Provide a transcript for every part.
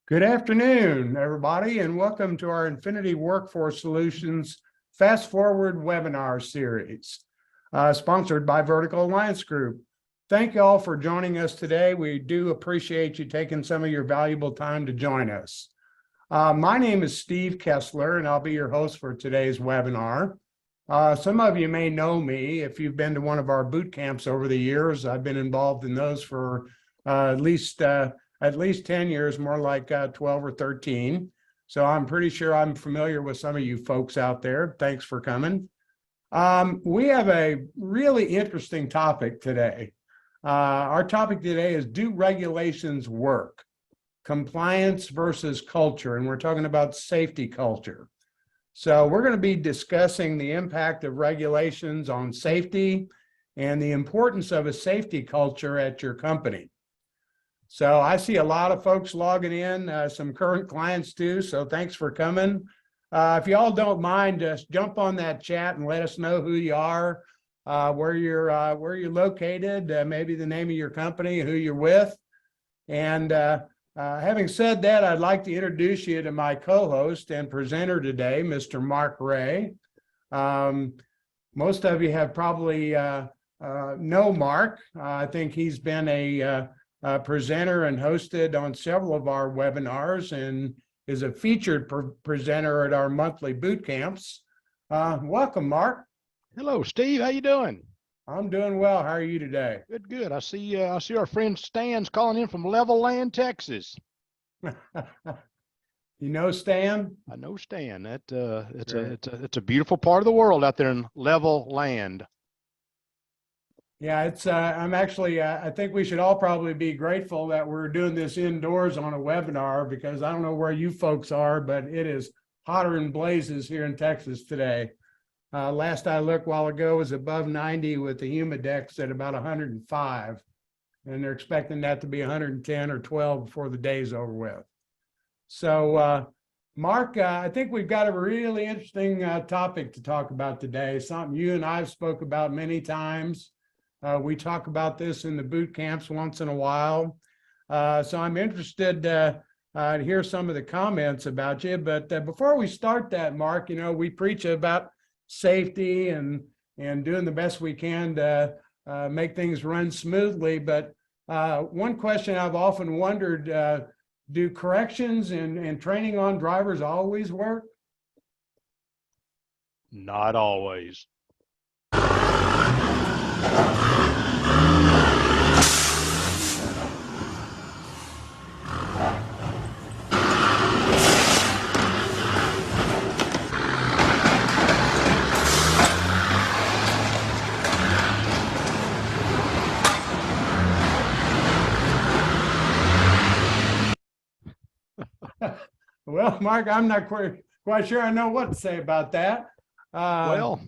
Good afternoon, everybody, and welcome to our Infinity Workforce Solutions Fast Forward webinar series, sponsored by Vertical Alliance Group. Thank you all for joining us today. We do appreciate you taking some of your valuable time to join us. My name is Steve Kessler, and I'll be your host for today's webinar. Some of you may know me if you've been to one of our boot camps over the years. I've been involved in those for at least 10 years, more like 12 or 13. So I'm pretty sure I'm familiar with some of you folks out there. Thanks for coming. We have a really interesting topic today. Our topic today is, do regulations work? Compliance versus culture, and we're talking about safety culture. So we're going to be discussing the impact of regulations on safety and the importance of a safety culture at your company. So I see a lot of folks logging in, some current clients too, so thanks for coming. If you all don't mind, just jump on that chat and let us know who you are, where you're located, maybe the name of your company, who you're with. And having said that, I'd like to introduce you to my co-host and presenter today, Mr. Mark Rhea. Most of you have probably know Mark. I think he's been a presenter and hosted on several of our webinars and is a featured presenter at our monthly boot camps. Welcome, Mark. Hello, Steve. How you doing? I'm doing well. How are you today? Good, good. I see our friend Stan's calling in from Level Land, Texas. You know Stan? I know Stan. It's a beautiful part of the world out there in Level Land. Yeah, it's I'm actually I think we should all probably be grateful that we're doing this indoors on a webinar, because I don't know where you folks are, but it is hotter than blazes here in Texas today. Last I looked a while ago was above 90 with the humidex at about 105, and they're expecting that to be 110 or 12 before the day's over with. So Mark, I think we've got a really interesting topic to talk about today, something you and I've spoke about many times. We talk about this in the boot camps once in a while. So I'm interested to hear some of the comments about you. But before we start that, Mark, you know, we preach about safety and doing the best we can to make things run smoothly. But one question I've often wondered, do corrections and training on drivers always work? Not always. Well, Mark, I'm not quite sure I know what to say about that. Well,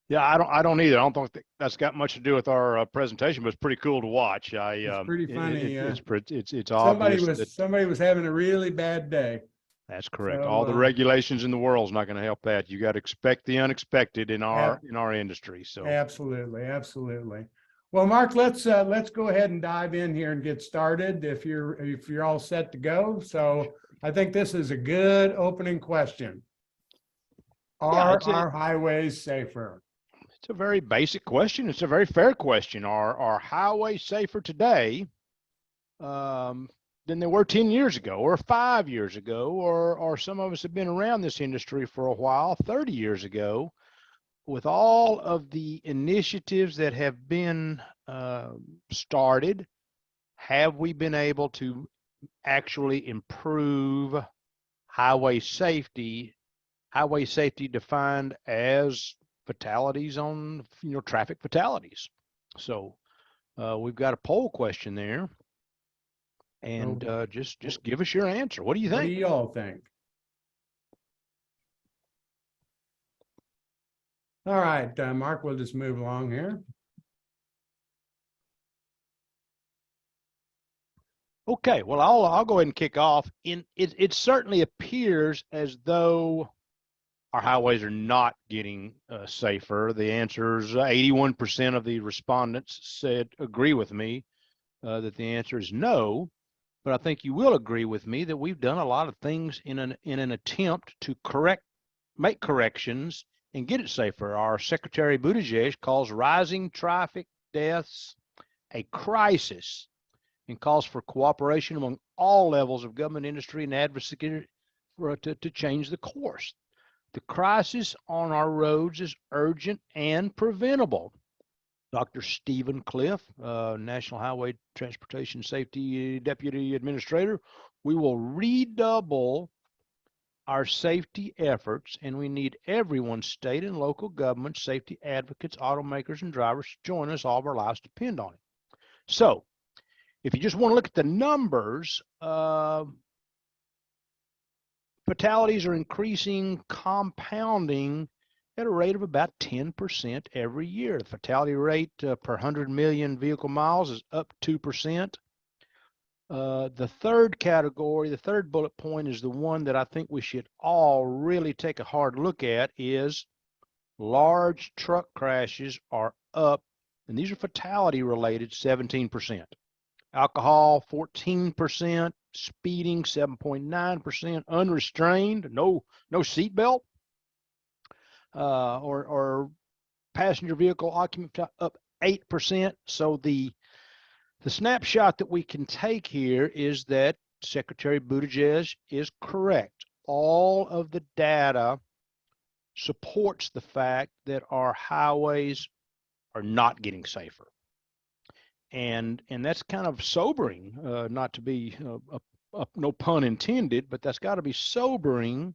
yeah, I don't either. I don't think that's got much to do with our presentation, but it's pretty cool to watch. It's pretty funny. It's obvious somebody was having a really bad day. That's correct. So, all the regulations in the world is not going to help that. You got to expect the unexpected in our industry. So absolutely. Well, Mark, let's go ahead and dive in here and get started if you're all set to go. So I think this is a good opening question. Are our highways safer? It's a very basic question. It's a very fair question. Are highways safer today than they were 10 years ago or 5 years ago, or some of us have been around this industry for a while, 30 years ago? With all of the initiatives that have been started, have we been able to actually improve highway safety defined as fatalities on, traffic fatalities? So we've got a poll question there, and just give us your answer. What do you think? What do you all think? All right, Mark, we'll just move along here. Okay, well, I'll go ahead and kick off. It certainly appears as though our highways are not getting safer. The answer is 81% of the respondents agree with me that the answer is no. but I think you will agree with me that we've done a lot of things in an attempt to make corrections and get it safer. Our Secretary Buttigieg calls rising traffic deaths a crisis and calls for cooperation among all levels of government, industry, and advocacy to change the course. The crisis on our roads is urgent and preventable. Dr. Stephen Cliff, National Highway Transportation Safety Deputy Administrator, we will redouble our safety efforts, and we need everyone, state and local government, safety advocates, automakers, and drivers to join us. All of our lives depend on it. So, if you just want to look at the numbers, fatalities are increasing, compounding at a rate of about 10% every year. The fatality rate per 100 million vehicle miles is up 2%. The third category, the third bullet point, is the one that I think we should all really take a hard look at, is large truck crashes are up, and these are fatality related, 17%. Alcohol, 14%, speeding, 7.9%, unrestrained, no seatbelt, or passenger vehicle occupant up 8%. So the snapshot that we can take here is that Secretary Buttigieg is correct. All of the data supports the fact that our highways are not getting safer. And that's kind of sobering, not to be, no pun intended, but that's got to be sobering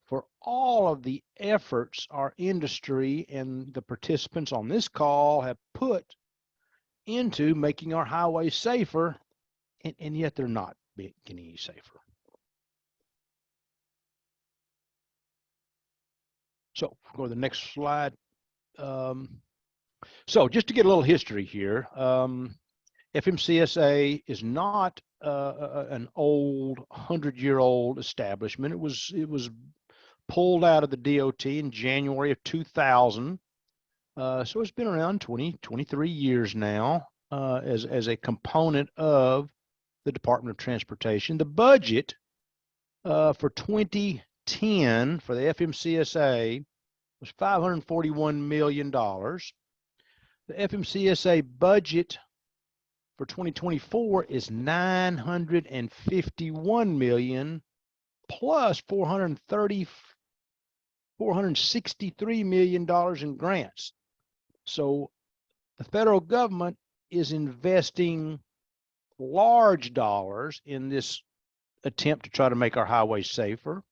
for all of the efforts our industry and the participants on this call have put into making our highways safer, and yet they're not getting any safer. So go to the next slide. So just to get a little history here, FMCSA is not an old 100-year-old establishment. It was pulled out of the DOT in January of 2000. So it's been around 23 years now as a component of the Department of Transportation. The budget for 2010 for the FMCSA was $541 million. The FMCSA budget for 2024 is $951 million plus $463 million in grants. So the federal government is investing large dollars in this attempt to try to make our highways safer.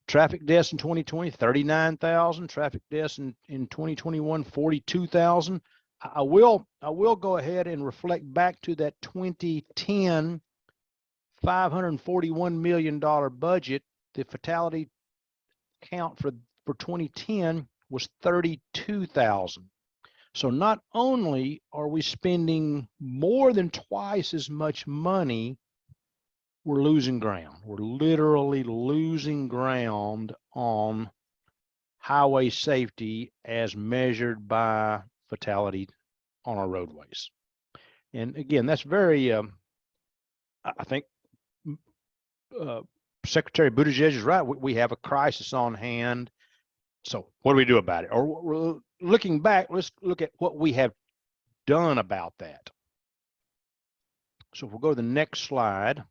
Traffic deaths in 2020, 39,000. Traffic deaths in 2021, 42,000. I will go ahead and reflect back to that 2010 $541 million budget. The fatality count for 2010 was 32,000. So not only are we spending more than twice as much money, we're losing ground. We're literally losing ground on highway safety as measured by fatality on our roadways. And again, that's very, I think Secretary Buttigieg is right. We have a crisis on hand. So what do we do about it? Or looking back, let's look at what we have done about that. So if we'll go to the next slide.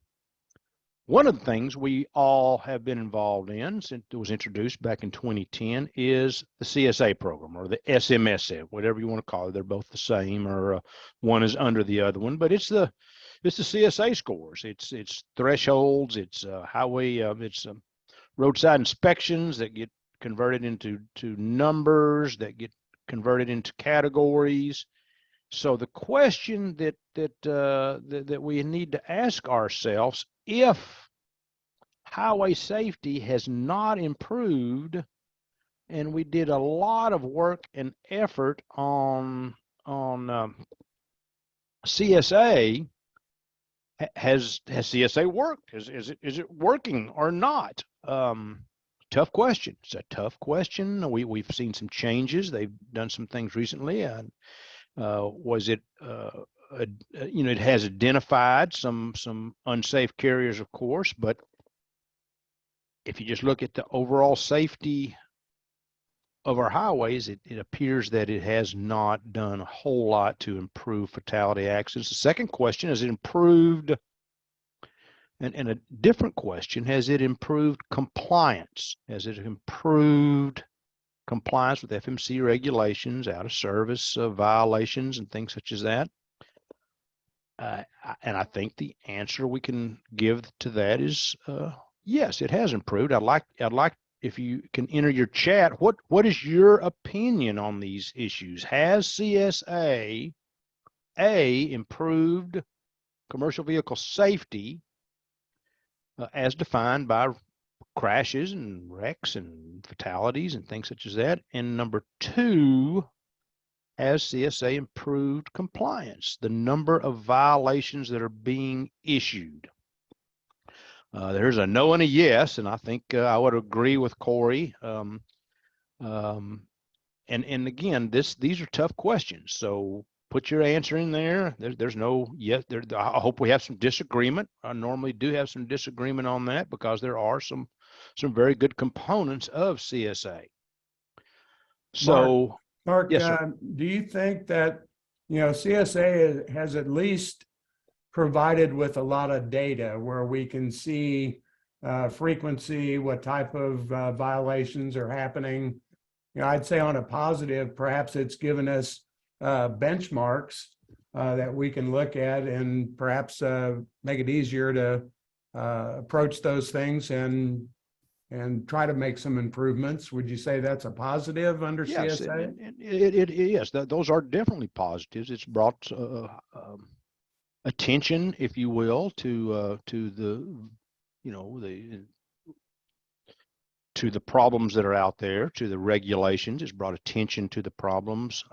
One of the things we all have been involved in since it was introduced back in 2010 is the CSA program, or the SMSA, whatever you want to call it. They're both the same, or one is under the other one, but it's the CSA scores. It's thresholds. It's highway. It's roadside inspections that get converted into numbers, that get converted into categories. So the question that we need to ask ourselves, if highway safety has not improved, and we did a lot of work and effort on CSA, has CSA worked? Is it working or not? Tough question. It's a tough question. We've seen some changes. They've done some things recently, and was it it has identified some unsafe carriers, of course, but if you just look at the overall safety of our highways, it appears that it has not done a whole lot to improve fatality accidents. The second question, has it improved? And a different question, has it improved compliance? Has it improved compliance with FMC regulations, out of service violations, and things such as that? And I think the answer we can give to that is yes, it has improved. I'd like if you can enter your chat, what is your opinion on these issues? Has CSA improved commercial vehicle safety as defined by crashes and wrecks and fatalities and things such as that? And number two, has CSA improved compliance, the number of violations that are being issued? There's a no and a yes, and I think I would agree with Corey. And again, these are tough questions. So put your answer in there. There's no yes. I hope we have some disagreement. I normally do have some disagreement on that because there are some very good components of CSA. So, Mark, yes, do you think that CSA has at least provided with a lot of data where we can see frequency, what type of violations are happening? I'd say on a positive, perhaps it's given us benchmarks that we can look at and perhaps make it easier to approach those things and try to make some improvements. Would you say that's a positive under CSA? Yes, those are definitely positives. It's brought attention, if you will, to the problems that are out there, to the regulations. It's brought attention to the problems.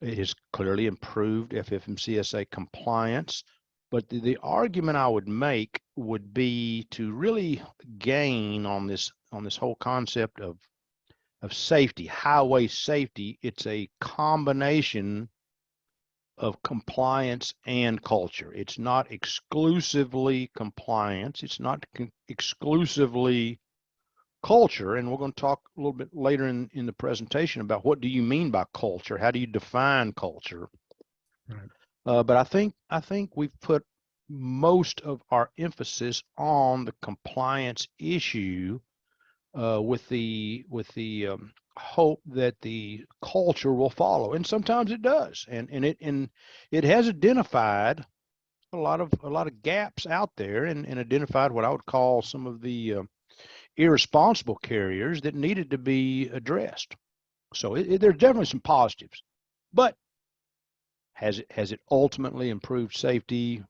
It has clearly improved FMCSA compliance. But the argument I would make would be to really gain on this whole concept of safety, highway safety. It's a combination of compliance and culture. It's not exclusively compliance. It's not exclusively culture. And we're going to talk a little bit later in the presentation about what do you mean by culture? How do you define culture? Right. But I think we've put most of our emphasis on the compliance issue with the hope that the culture will follow, and sometimes it does. And it has identified a lot of gaps out there, and identified what I would call some of the irresponsible carriers that needed to be addressed. So there's definitely some positives, but has it ultimately improved safety?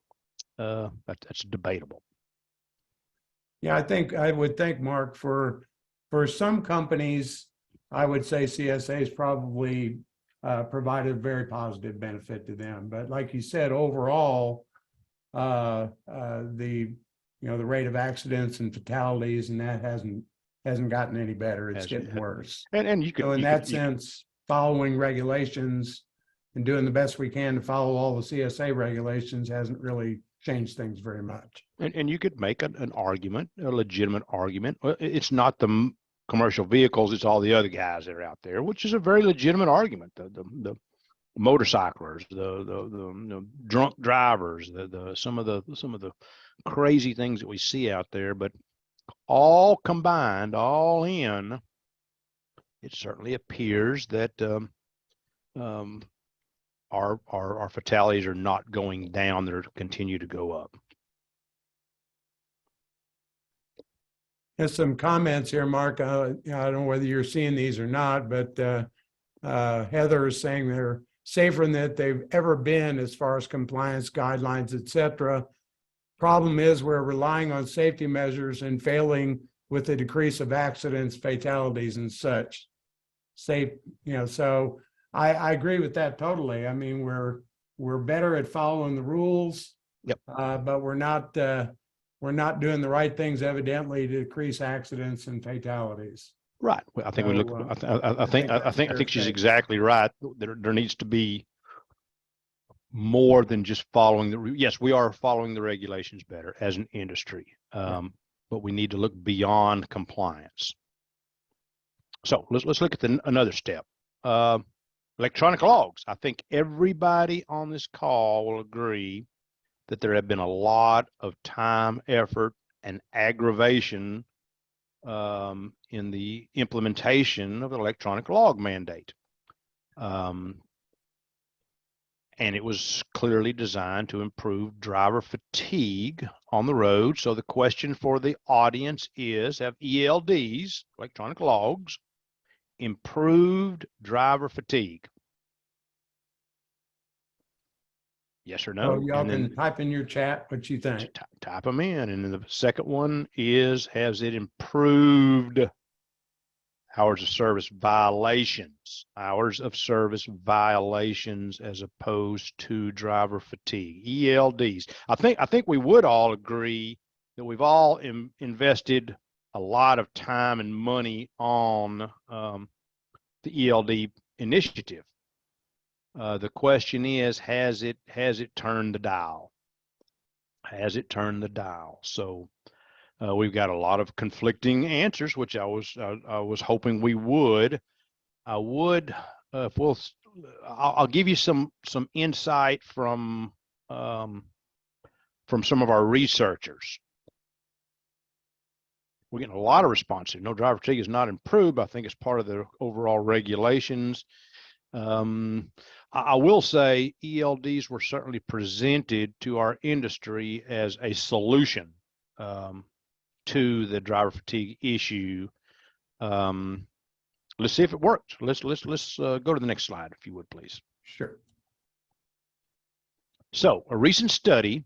That's debatable. Yeah, I would think, Mark, for some companies, I would say CSA has probably provided a very positive benefit to them. But like you said, overall, the rate of accidents and fatalities and that hasn't gotten any better. It's getting worse. And you could, so in that sense, following regulations and doing the best we can to follow all the CSA regulations hasn't really changed things very much. And you could make an argument, a legitimate argument. It's not the commercial vehicles, it's all the other guys that are out there, which is a very legitimate argument. The motorcyclers, the drunk drivers, some of the crazy things that we see out there, but all combined, all in, it certainly appears that our fatalities are not going down; they're continue to go up. There's some comments here, Mark. I don't know whether you're seeing these or not, but Heather is saying they're safer than they've ever been as far as compliance guidelines, etc. Problem is we're relying on safety measures and failing with the decrease of accidents, fatalities, and such. So I agree with that totally. I mean, we're better at following the rules, yep. But we're not doing the right things evidently to decrease accidents and fatalities. Right. Well, I think we look. I think she's exactly right. There needs to be more than just following yes, we are following the regulations better as an industry, but we need to look beyond compliance. So let's look at another step. Electronic logs. I think everybody on this call will agree that there have been a lot of time, effort, and aggravation in the implementation of the electronic log mandate. And it was clearly designed to improve driver fatigue on the road. So the question for the audience is, have ELDs, electronic logs, improved driver fatigue? Yes or no? So y'all can type in your chat what you think. Type them in. And then the second one is, has it improved hours of service violations as opposed to driver fatigue, ELDs? I think we would all agree that we've all invested a lot of time and money on the ELD initiative. The question is, has it turned the dial? Has it turned the dial? So we've got a lot of conflicting answers, which I was hoping we would. I'll give you some insight from some of our researchers. We're getting a lot of responses. No, driver fatigue is not improved. I think it's part of the overall regulations. I will say ELDs were certainly presented to our industry as a solution to the driver fatigue issue. Let's see if it works. Let's go to the next slide, if you would, please. Sure. So a recent study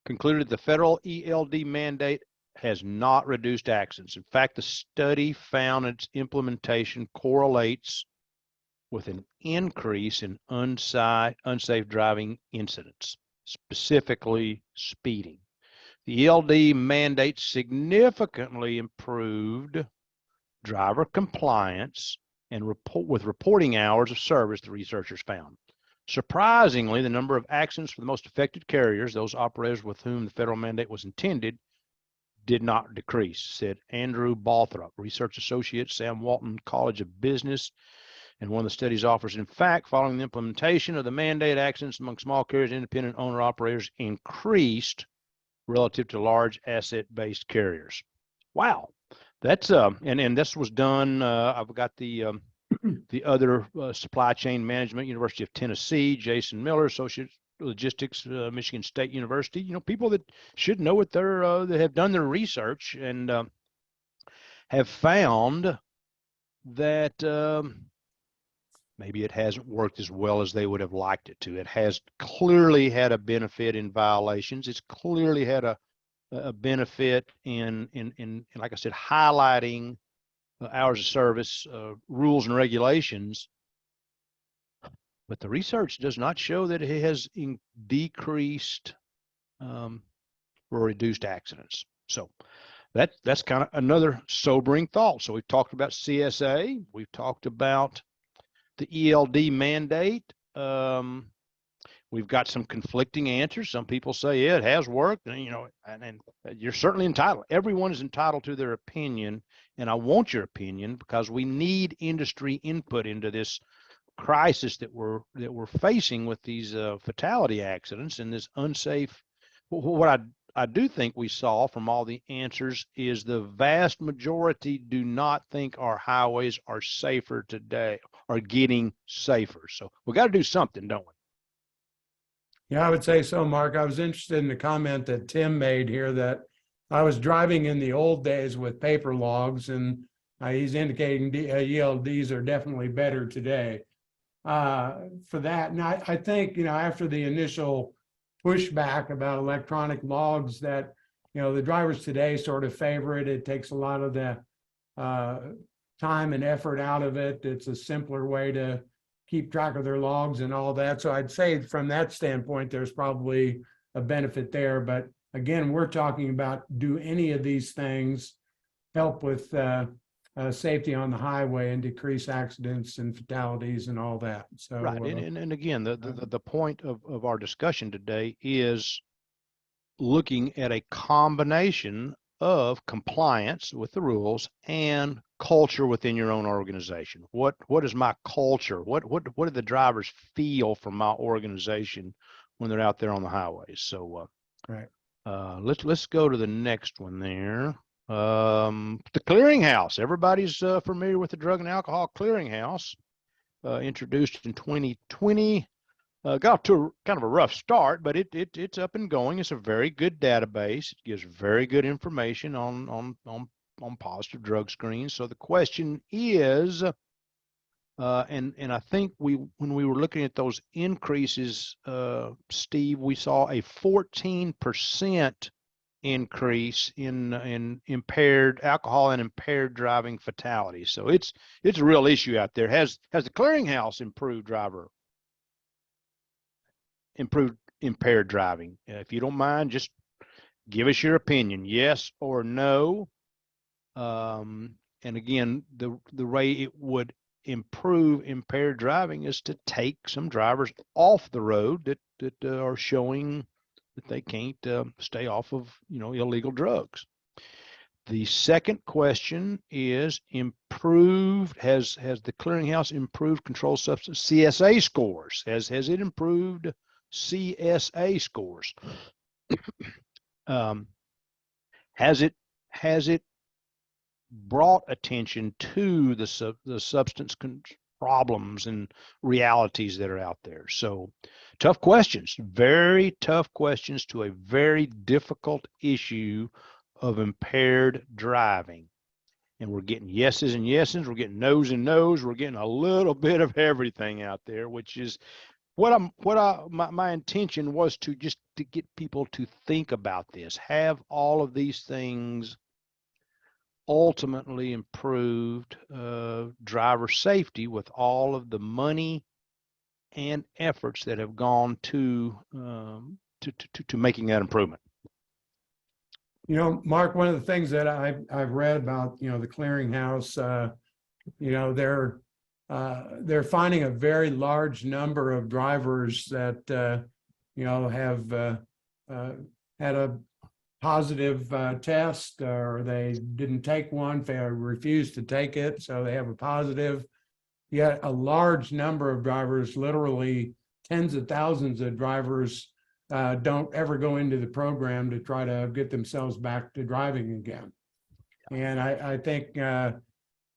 concluded the federal ELD mandate has not reduced accidents. In fact, the study found its implementation correlates with an increase in unsafe driving incidents, specifically speeding. The ELD mandate significantly improved driver compliance and with reporting hours of service, the researchers found. Surprisingly, the number of accidents for the most affected carriers, those operators with whom the federal mandate was intended, did not decrease, said Andrew Balthrop, research associate, Sam Walton College of Business, and one of the study's authors. In fact, following the implementation of the mandate, accidents among small carriers and independent owner operators increased relative to large asset-based carriers. Wow. That's and this was done. I've got the other supply chain management, University of Tennessee, Jason Miller, associate logistics, Michigan State University. You know, people that should know what they're that have done their research and have found that maybe it hasn't worked as well as they would have liked it to. It has clearly had a benefit in violations. It's clearly had a benefit in like I said, highlighting hours of service, rules and regulations. But the research does not show that it has decreased or reduced accidents. So that's kind of another sobering thought. So we've talked about CSA. We've talked about the ELD mandate. We've got some conflicting answers. Some people say it has worked, and, you know, and you're certainly entitled. Everyone is entitled to their opinion, and I want your opinion because we need industry input into this crisis that we're facing with these fatality accidents and this unsafe. What I do think we saw from all the answers is the vast majority do not think our highways are safer today, are getting safer. So we got to do something, don't we? Yeah, I would say so, Mark. I was interested in the comment that Tim made here that I was driving in the old days with paper logs, and he's indicating ELDs are definitely better today for that. And I think, you know, after the initial pushback about electronic logs that, you know, the drivers today sort of favor it. It takes a lot of the time and effort out of it. It's a simpler way to keep track of their logs and all that. So I'd say from that standpoint, there's probably a benefit there. But again, we're talking about, do any of these things help with safety on the highway and decrease accidents and fatalities and all that. So, Right. And again, the point of our discussion today is looking at a combination of compliance with the rules and culture within your own organization. What is my culture? What do the drivers feel from my organization when they're out there on the highways? So right. Let's go to the next one there. The clearinghouse. Everybody's familiar with the Drug and Alcohol Clearinghouse, introduced in 2020. Got to kind of a rough start, but it's up and going. It's a very good database. It gives very good information on positive drug screens. So the question is, and I think when we were looking at those increases, Steve, we saw a 14% increase in impaired alcohol and impaired driving fatalities. So it's a real issue out there. Has the clearinghouse improved impaired driving? If you don't mind, just give us your opinion, yes or no. And again, the way it would improve impaired driving is to take some drivers off the road that are showing that they can't stay off of illegal drugs. The second question is has the clearinghouse improved controlled substance CSA scores? Has it improved CSA scores? Has it brought attention to the substance problems and realities that are out there? So tough questions, very tough questions to a very difficult issue of impaired driving. And we're getting yeses and yeses, we're getting no's and no's, we're getting a little bit of everything out there, which is my intention was to get people to think about this. Have all of these things ultimately improved driver safety with all of the money and efforts that have gone to making that improvement? Mark, one of the things that I've read about, the clearinghouse, they're finding a very large number of drivers that, have had a positive test, or they didn't take one, they refused to take it, so they have a positive. Yet a large number of drivers, literally tens of thousands of drivers, don't ever go into the program to try to get themselves back to driving again. And I think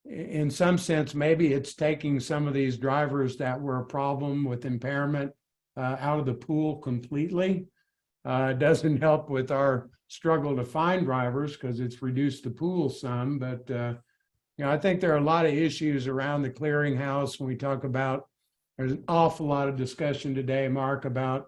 in some sense, maybe it's taking some of these drivers that were a problem with impairment out of the pool completely. It doesn't help with our struggle to find drivers because it's reduced the pool some, but I think there are a lot of issues around the clearinghouse when we talk about, there's an awful lot of discussion today, Mark, about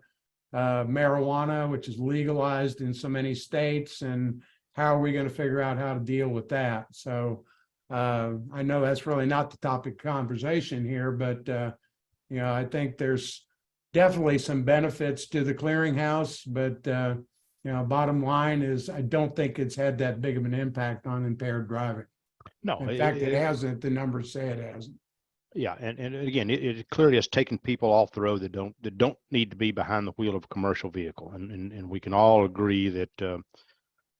marijuana, which is legalized in so many states, and how are we going to figure out how to deal with that? So I know that's really not the topic of conversation here, but I think there's definitely some benefits to the clearinghouse, but bottom line is I don't think it's had that big of an impact on impaired driving. No, In fact, it hasn't. The numbers say it hasn't. Yeah, and again, it clearly has taken people off the road that don't need to be behind the wheel of a commercial vehicle, and we can all agree that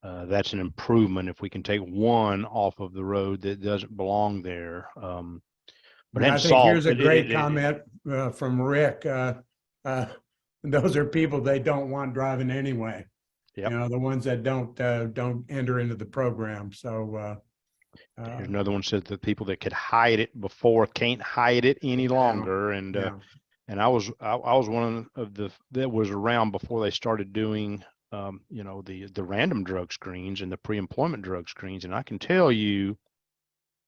that's an improvement if we can take one off of the road that doesn't belong there. But I think here's a great comment from Rick. Those are people they don't want driving anyway. Yep. The ones that don't enter into the program. So here's another one says that people that could hide it before can't hide it any longer. And and I was one of the that was around before they started doing the random drug screens and the pre-employment drug screens. And I can tell you,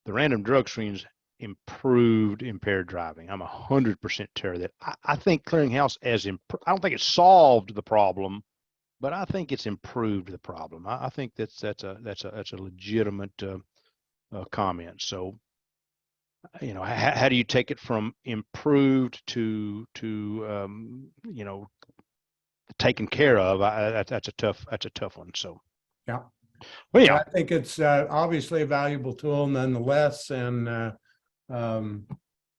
the random drug screens improved impaired driving. I'm 100% sure that. I think clearinghouse I don't think it solved the problem, but I think it's improved the problem. I think that's a legitimate comment. So, how do you take it from improved to taken care of? That's a tough one. So, yeah. Well, But yeah, I think it's obviously a valuable tool nonetheless, and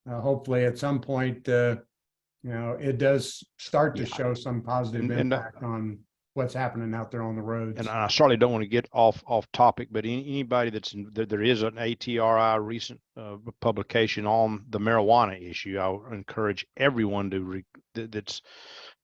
hopefully at some point, it does start to yeah, show some positive and impact on what's happening out there on the and roads. I certainly don't want to get off topic, but anybody there is an ATRI recent publication on the marijuana issue. I would encourage everyone that's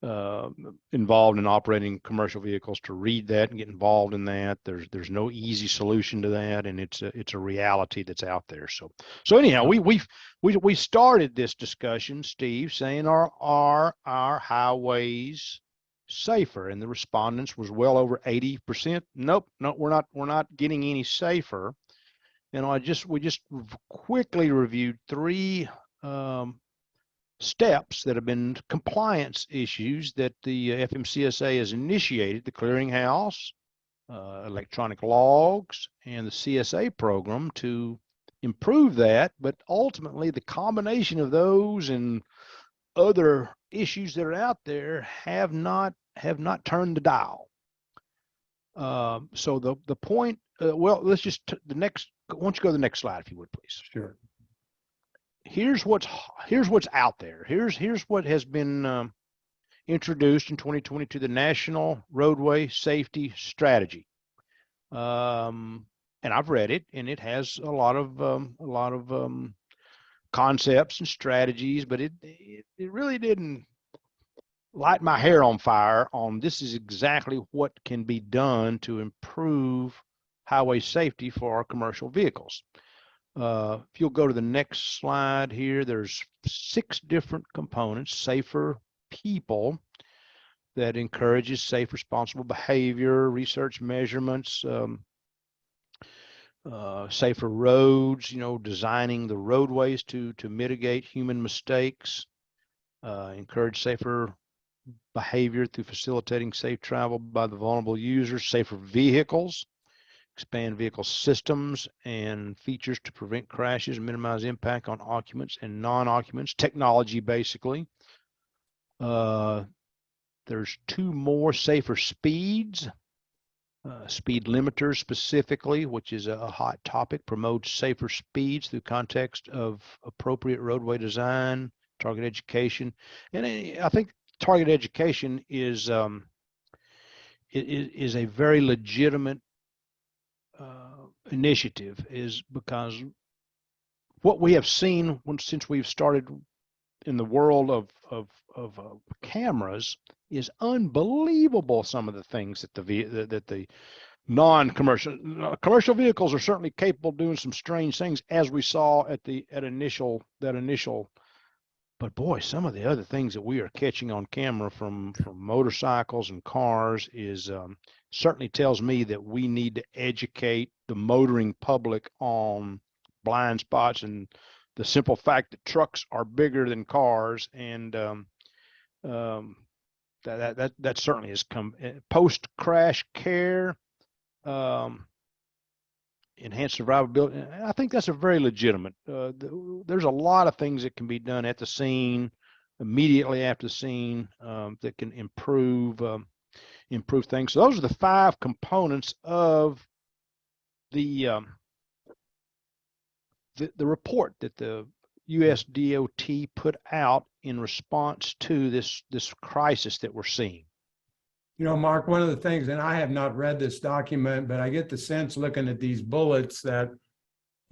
uh, involved in operating commercial vehicles to read that and get involved in that. There's no easy solution to that, and it's a reality that's out there. So anyhow, we started this discussion, Steve, saying are our highways safer? And the respondents was well over 80%. Nope, no, we're not getting any safer. And we just quickly reviewed three steps that have been compliance issues that the FMCSA has initiated: the clearinghouse, electronic logs, and the CSA program to improve that. But ultimately, the combination of those and other issues that are out there have not turned the dial. So the point, well, let's just the next. Why don't you go to the next slide, if you would, please? Sure. Here's what's out there. Here's what has been introduced in 2022: the National Roadway Safety Strategy. And I've read it, and it has a lot of concepts and strategies, but it really didn't light my hair on fire on this is exactly what can be done to improve highway safety for our commercial vehicles. If you'll go to the next slide here, there's 6 different components: safer people, that encourages safe, responsible behavior, research measurements, safer roads, designing the roadways to mitigate human mistakes, encourage safer behavior through facilitating safe travel by the vulnerable users, safer vehicles, expand vehicle systems and features to prevent crashes, minimize impact on occupants and non-occupants, technology basically. There's 2 more: safer speeds, speed limiters specifically, which is a hot topic, promotes safer speeds through context of appropriate roadway design, target education. And I think target education is a very legitimate initiative, is because what we have seen since we've started in the world of cameras is unbelievable. Some of the things that the commercial vehicles are certainly capable of doing some strange things, as we saw at initial. But boy, some of the other things that we are catching on camera from motorcycles and cars is certainly tells me that we need to educate the motoring public on blind spots and the simple fact that trucks are bigger than cars, and that certainly has come. Post crash care, enhanced survivability. I think that's a very legitimate. There's a lot of things that can be done at the scene, immediately after the scene, that can improve things. So those are the 5 components of the report that the US DOT put out in response to this crisis that we're seeing. Mark, one of the things, and I have not read this document, but I get the sense looking at these bullets that,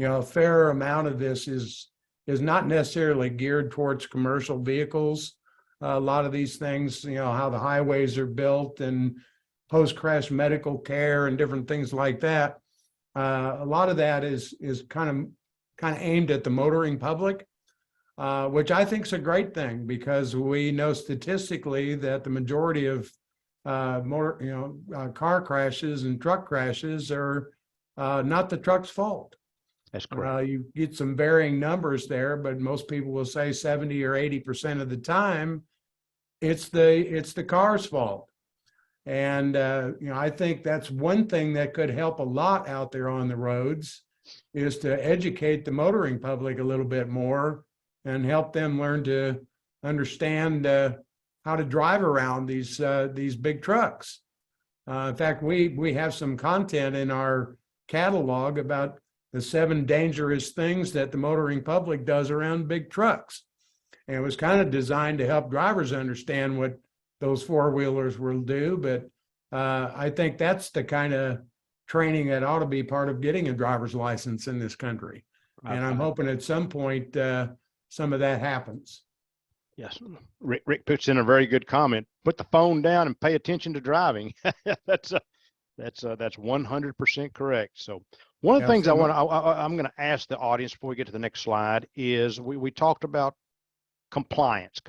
a fair amount of this is not necessarily geared towards commercial vehicles. A lot of these things, how the highways are built and post-crash medical care and different things like that. A lot of that is kind of aimed at the motoring public, which I think is a great thing, because we know statistically that the majority of car crashes and truck crashes are not the truck's fault. That's correct. You get some varying numbers there, but most people will say 70 or 80% of the time it's the car's fault. And I think that's one thing that could help a lot out there on the roads, is to educate the motoring public a little bit more and help them learn to understand how to drive around these big trucks. In fact, we have some content in our catalog about the 7 dangerous things that the motoring public does around big trucks. And it was kind of designed to help drivers understand what those four-wheelers will do. But I think that's the kind of training that ought to be part of getting a driver's license in this country. And I'm hoping at some point some of that happens. Yes, Rick puts in a very good comment. Put the phone down and pay attention to driving. That's 100% correct. So one of the things I'm going to ask the audience before we get to the next slide is we talked about compliance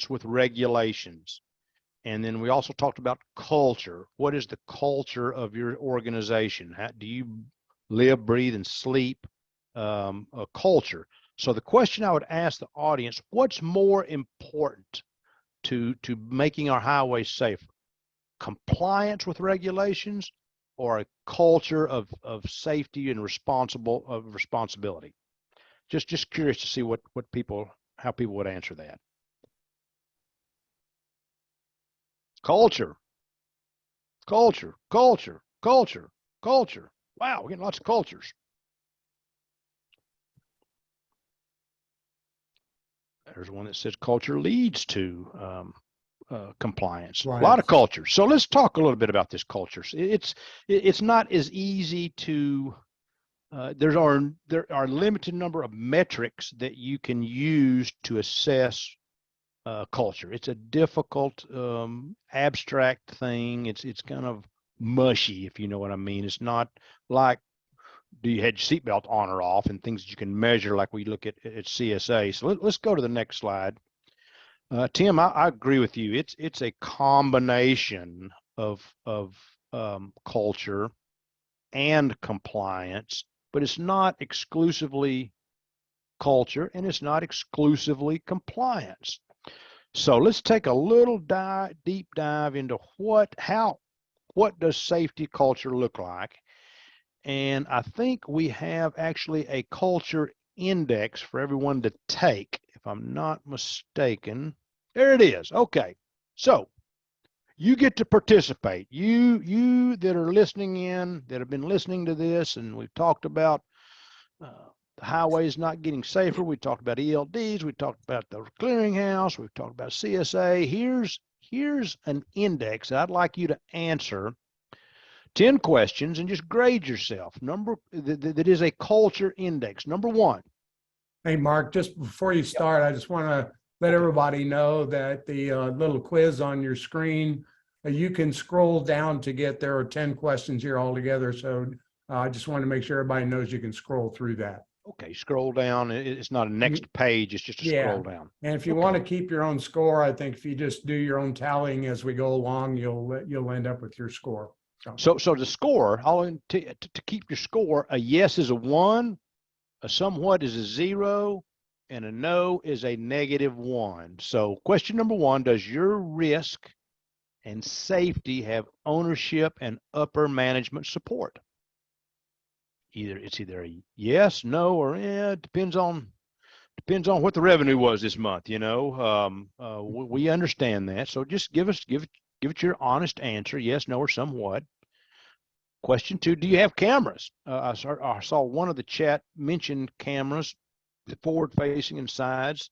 with regulations. And then we also talked about culture. What is the culture of your organization? How do you live, breathe, and sleep a culture? So the question I would ask the audience, what's more important to making our highways safer? Compliance with regulations or a culture of safety and responsibility? Just curious to see how people would answer that. Culture. Wow, we're getting lots of cultures. There's one that says culture leads to compliance. Right. A lot of cultures. So let's talk a little bit about this culture. It's not as easy to. There are limited number of metrics that you can use to assess culture. It's a difficult, abstract thing. It's kind of mushy, if you know what I mean. It's not like, do you have your seatbelt on or off, and things that you can measure like we look at CSA. So let's go to the next slide. Tim, I agree with you. It's a combination of culture and compliance, but it's not exclusively culture and it's not exclusively compliance. So let's take a little deep dive into what does safety culture look like. And I think we have actually a culture index for everyone to take, if I'm not mistaken. There it is. Okay. So you get to participate. You that are listening in, that have been listening to this, and we've talked about the highways not getting safer. We talked about ELDs. We talked about the clearinghouse. We've talked about CSA. Here's an index that I'd like you to answer 10 questions and just grade yourself. That is a culture index. Number 1. Hey, Mark, just before you start, I just want to let everybody know that the little quiz on your screen, you can scroll down to get, there are 10 questions here altogether. So I just want to make sure everybody knows you can scroll through that. Okay, scroll down. It's not a next page. It's just a scroll down. And if you want to keep your own score, I think if you just do your own tallying as we go along, you'll end up with your score. So the score, to keep your score, a yes is a 1, a somewhat is a 0, and a no is a -1. So question number 1, does your risk and safety have ownership and upper management support? It's either a yes, no, or it depends on what the revenue was this month. We understand that. So just give it your honest answer, yes, no, or somewhat. Question 2, do you have cameras? I saw one of the chat mention cameras, the forward facing and sides.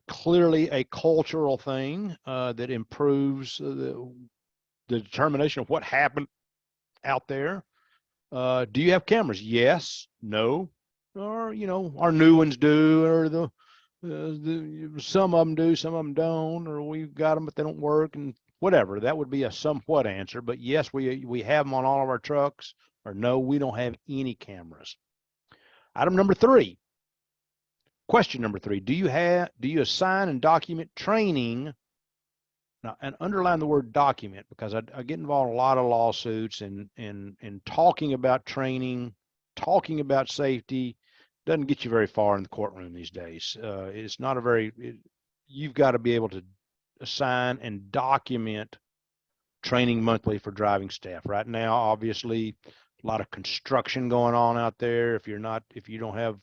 Clearly a cultural thing that improves the determination of what happened out there. Do you have cameras? Yes, no, or our new ones do, or some of them do, some of them don't, or we've got them but they don't work, and whatever. That would be a somewhat answer. But yes, we have them on all of our trucks, or no, we don't have any cameras. Item number 3. Question number 3, do you assign and document training? Now, and underline the word document, because I get involved in a lot of lawsuits, and talking about training, talking about safety doesn't get you very far in the courtroom these days. It's not you've got to be able to assign and document training monthly for driving staff. Right now, obviously, a lot of construction going on out there. If you don't have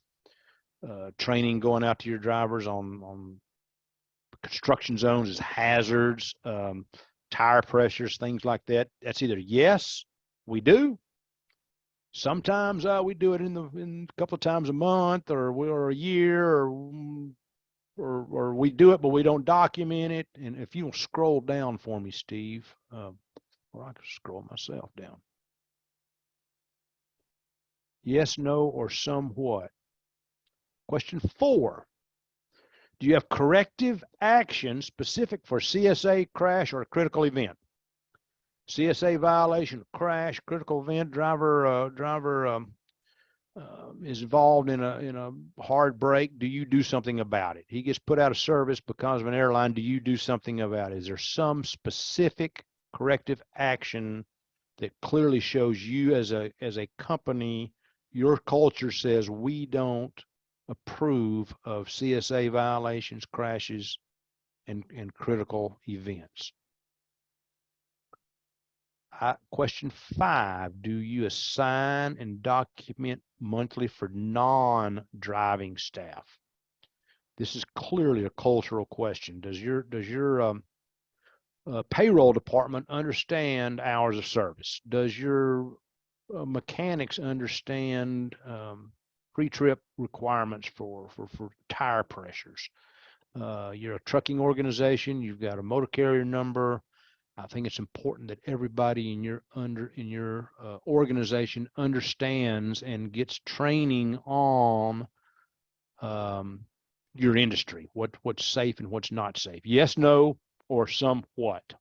training going out to your drivers on construction zones as hazards, tire pressures, things like that. That's either yes, we do. Sometimes we do it in a couple of times a month, or a year, or we do it, but we don't document it. And if you'll scroll down for me, Steve, or I can scroll myself down. Yes, no, or somewhat. Question 4. Do you have corrective action specific for CSA, crash, or a critical event? CSA violation, crash, critical event, driver is involved in a hard break. Do you do something about it? He gets put out of service because of an airline. Do you do something about it? Is there some specific corrective action that clearly shows you as a company, your culture says we don't approve of CSA violations, crashes, and critical events? Question 5, do you assign and document monthly for non-driving staff? This is clearly a cultural question. Does your payroll department understand hours of service? Does your mechanics understand pre-trip requirements for tire pressures? You're a trucking organization, you've got a motor carrier number. I think it's important that everybody in your organization understands and gets training on your industry, what's safe and what's not safe. Yes, no, or somewhat.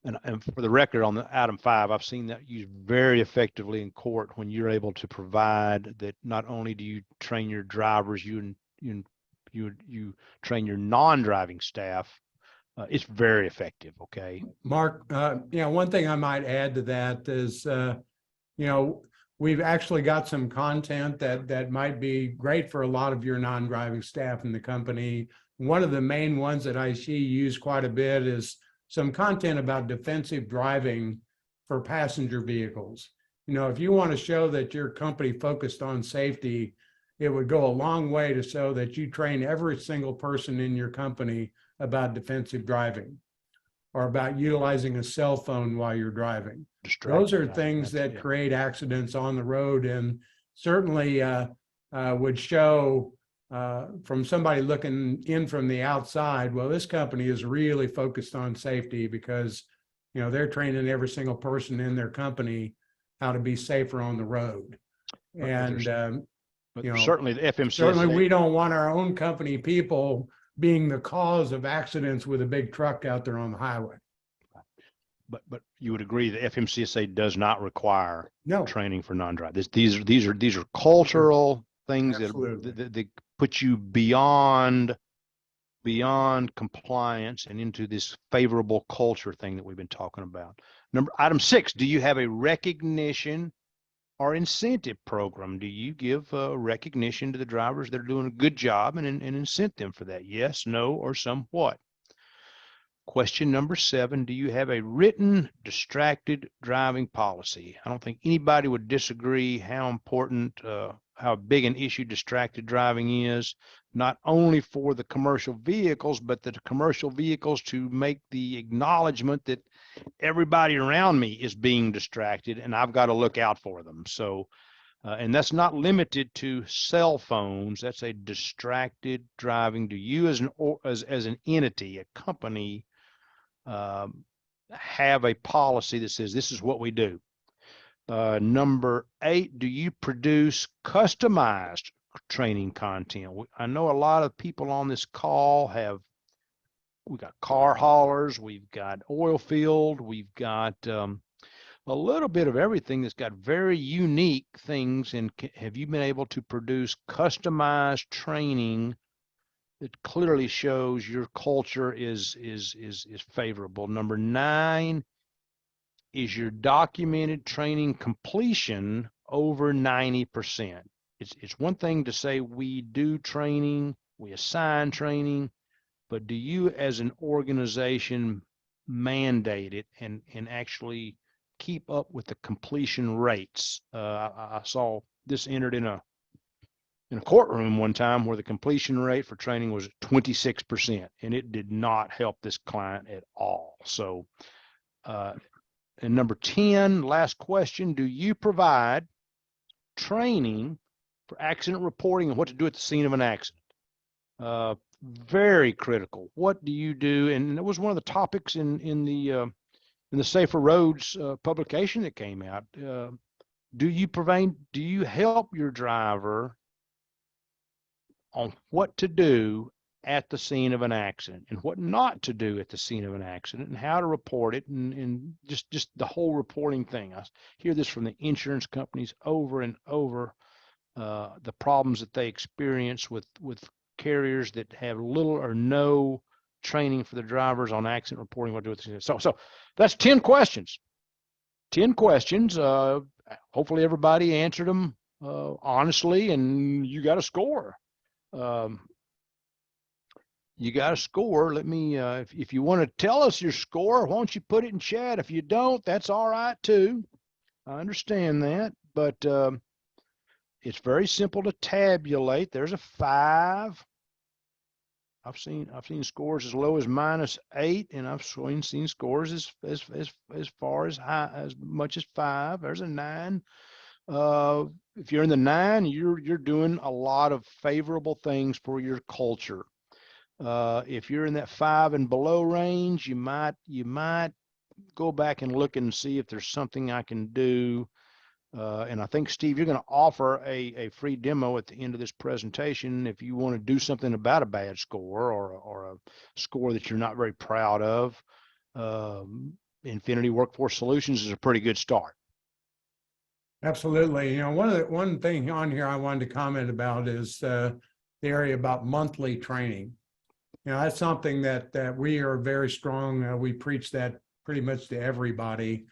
And for the record, on the item 5, I've seen that used very effectively in court when you're able to provide that. Not only do you train your drivers, you train your non-driving staff. It's very effective. Okay, Mark, one thing I might add to that is, we've actually got some content that might be great for a lot of your non-driving staff in the company. One of the main ones that I see used quite a bit is some content about defensive driving for passenger vehicles. If you want to show that your company focused on safety, it would go a long way to show that you train every single person in your company about defensive driving, or about utilizing a cell phone while you're driving. Those are things that create accidents on the road, and certainly would show from somebody looking in from the outside, well, this company is really focused on safety, because they're training every single person in their company how to be safer on the road. And certainly the FMCSA, certainly we don't want our own company people being the cause of accidents with a big truck out there on the highway. But you would agree the FMCSA does not require training for non-drivers. These are cultural things that put you beyond compliance and into this favorable culture thing that we've been talking about. Item 6, do you have a recognition or incentive program? Do you give recognition to the drivers that are doing a good job and incent them for that? Yes, no, or somewhat. Question number 7, do you have a written distracted driving policy? I don't think anybody would disagree how important, how big an issue distracted driving is, not only for the commercial vehicles, but the commercial vehicles to make the acknowledgement that everybody around me is being distracted and I've got to look out for them. So, and that's not limited to cell phones. That's a distracted driving. Do you as an entity, a company, have a policy that says this is what we do? Number 8, do you produce customized training content? I know a lot of people on this call we've got car haulers, we've got oil field, we've got a little bit of everything that's got very unique things. And have you been able to produce customized training that clearly shows your culture is favorable? Number 9, is your documented training completion over 90%? It's one thing to say we do training, we assign training, but do you as an organization mandate it and actually keep up with the completion rates? I saw this entered in a in a courtroom one time where the completion rate for training was 26%, and it did not help this client at all. So, and number 10, last question, do you provide training for accident reporting and what to do at the scene of an accident? Very critical. What do you do? And it was one of the topics in the Safer Roads publication that came out. Do you help your driver on what to do at the scene of an accident and what not to do at the scene of an accident and how to report it and just the whole reporting thing? I hear this from the insurance companies over and over, the problems that they experience with carriers that have little or no training for the drivers on accident reporting, what to do with the scene. So that's 10 questions. 10 questions. Hopefully everybody answered them honestly, and you got a score. You got a score. Let me, if you want to tell us your score, why don't you put it in chat? If you don't, that's all right too. I understand that, but it's very simple to tabulate. There's a 5. I've seen scores as low as -8, and I've seen scores as far as high as much as 5. There's a 9. If you're in the 9, you're doing a lot of favorable things for your culture. If you're in that 5 and below range, you might go back and look and see if there's something I can do. And I think, Steve, you're going to offer a free demo at the end of this presentation if you want to do something about a bad score or a score that you're not very proud of. Infinit-I Workforce Solutions is a pretty good start. Absolutely. You know, one thing on here I wanted to comment about is the area about monthly training. You know, that's something that we are very strong. We preach that pretty much to everybody.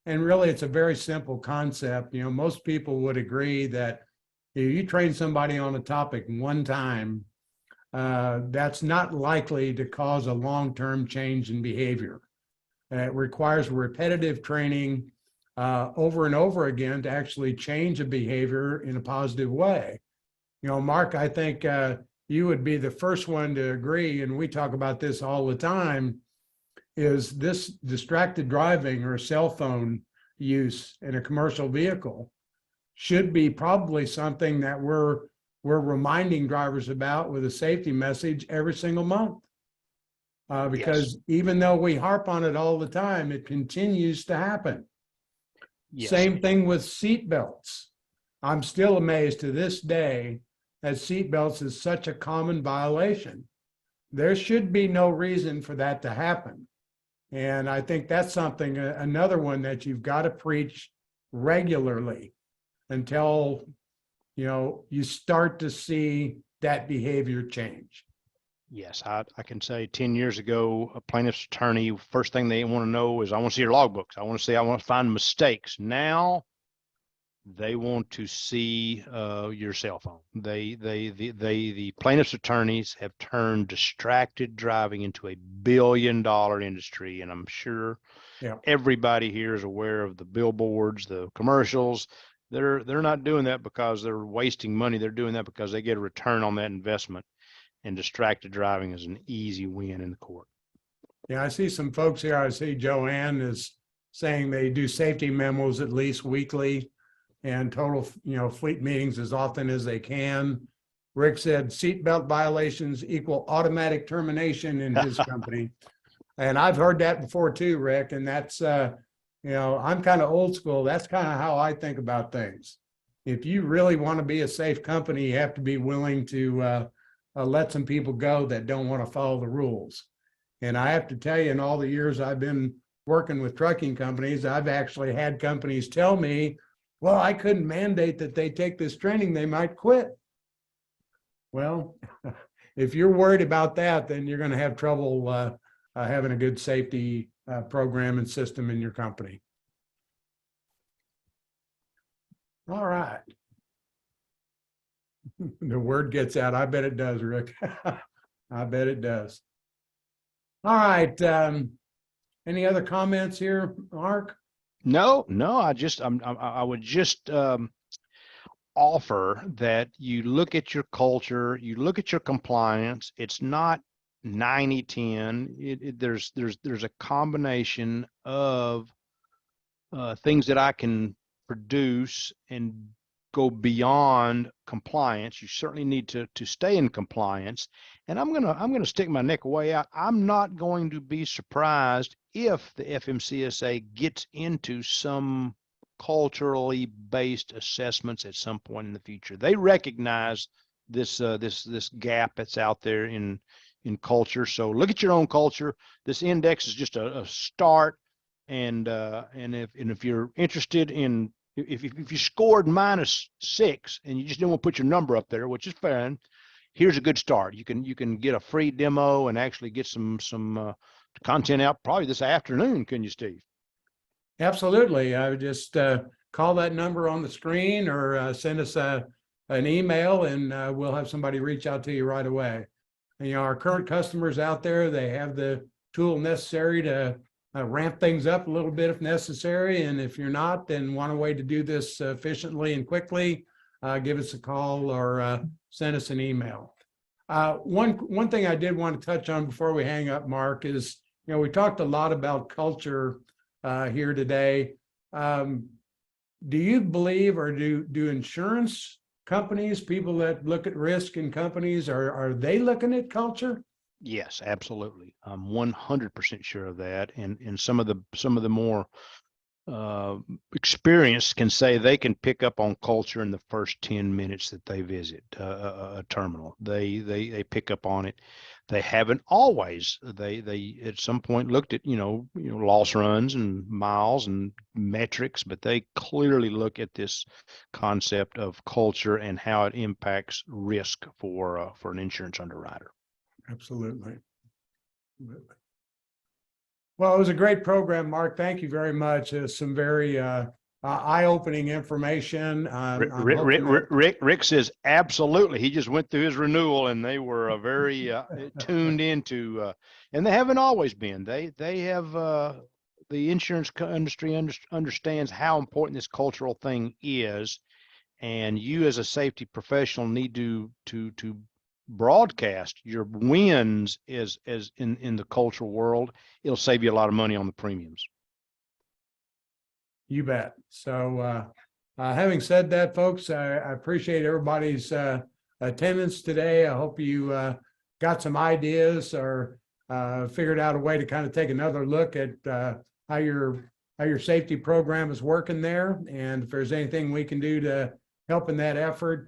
And really, it's a very simple concept. You know, most people would agree that if you train somebody on a topic one time, that's not likely to cause a long-term change in behavior. It requires repetitive training over and over again to actually change a behavior in a positive way. You know, Mark, I think you would be the first one to agree, and we talk about this all the time, is this distracted driving or cell phone use in a commercial vehicle should be probably something that we're reminding drivers about with a safety message every single month. Because even though we harp on it all the time, it continues to happen. Yes. Same thing with seat belts. I'm still amazed to this day that seat belts is such a common violation. There should be no reason for that to happen. And I think that's something, another one that you've got to preach regularly until, you know, you start to see that behavior change. Yes, I can say 10 years ago, a plaintiff's attorney, first thing they want to know is, I want to see your logbooks. I want to find mistakes. Now they want to see your cell phone. The plaintiff's attorneys have turned distracted driving into a billion-dollar industry, and I'm sure everybody here is aware of the billboards, the commercials. They're not doing that because they're wasting money. They're doing that because they get a return on that investment, and distracted driving is an easy win in the court. Yeah, I see some folks here. I see Joanne is saying they do safety memos at least weekly, and total, you know, fleet meetings as often as they can. Rick said seatbelt violations equal automatic termination in his company. And I've heard that before too, Rick. And that's, you know, I'm kind of old school. That's kind of how I think about things. If you really want to be a safe company, you have to be willing to let some people go that don't want to follow the rules. And I have to tell you, in all the years I've been working with trucking companies, I've actually had companies tell me, well, I couldn't mandate that they take this training, they might quit. Well, if you're worried about that, then you're going to have trouble having a good safety program and system in your company. All right. The word gets out. I bet it does, Rick. I bet it does. All right. Any other comments here, Mark? No, I would just offer that you look at your culture, you look at your compliance. It's not 90-10. There's a combination of things that I can produce and go beyond compliance. You certainly need to stay in compliance. And I'm gonna stick my neck way out. I'm not going to be surprised if the FMCSA gets into some culturally based assessments at some point in the future. They recognize this gap that's out there in culture. So look at your own culture. This index is just a start. And if you're interested in, if you scored -6 and you just didn't want to put your number up there, which is fine, here's a good start. You can get a free demo and actually get some content out probably this afternoon. Can you, Steve? Absolutely. I would just call that number on the screen or send us an email, and we'll have somebody reach out to you right away. And, you know, our current customers out there, they have the tool necessary to ramp things up a little bit if necessary. And if you're not, then want a way to do this efficiently and quickly, give us a call or send us an email. One thing I did want to touch on before we hang up, Mark, is, you know, we talked a lot about culture here today. Do you believe, or do insurance companies, people that look at risk in companies, are they looking at culture? Yes, absolutely. I'm 100% sure of that. And some of the more experienced can say they can pick up on culture in the first 10 minutes that they visit a terminal. They pick up on it. They haven't always. They at some point looked at, you know, loss runs and miles and metrics, but they clearly look at this concept of culture and how it impacts risk for an insurance underwriter. Absolutely. Well, it was a great program, Mark. Thank you very much. Some very eye-opening information. Rick says absolutely. He just went through his renewal, and they were very tuned into, and they haven't always been. They have the insurance industry understands how important this cultural thing is, and you as a safety professional need to broadcast your wins as in the cultural world. It'll save you a lot of money on the premiums. You bet. So having said that, folks, I appreciate everybody's attendance today. I hope you got some ideas or figured out a way to kind of take another look at how your safety program is working there. And if there's anything we can do to help in that effort,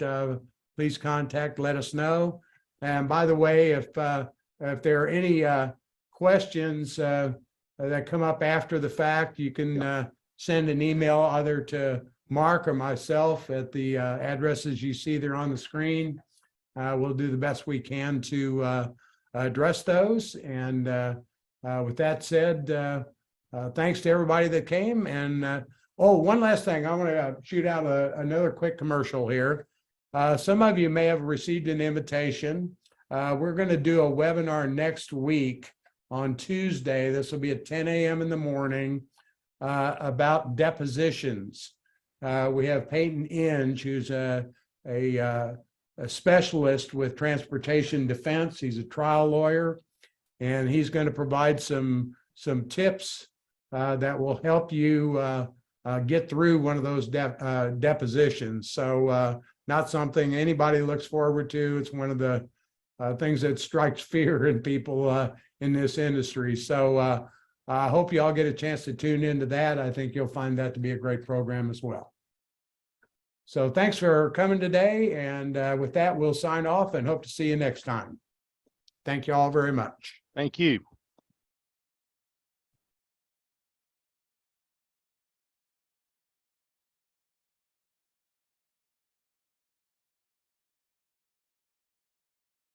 please let us know. And by the way, if there are any questions that come up after the fact, you can send an email either to Mark or myself at the addresses you see there on the screen. We'll do the best we can to address those. And with that said, thanks to everybody that came. And one last thing, I want to shoot out another quick commercial here. Some of you may have received an invitation. We're going to do a webinar next week on Tuesday. This will be at 10 a.m. in the morning about depositions. We have Peyton Inge, who's a specialist with transportation defense. He's a trial lawyer, and he's going to provide some tips that will help you get through one of those depositions. So not something anybody looks forward to. It's one of the things that strikes fear in people in this industry. So I hope you all get a chance to tune into that. I think you'll find that to be a great program as well. So thanks for coming today. And with that, we'll sign off and hope to see you next time. Thank you all very much. Thank you.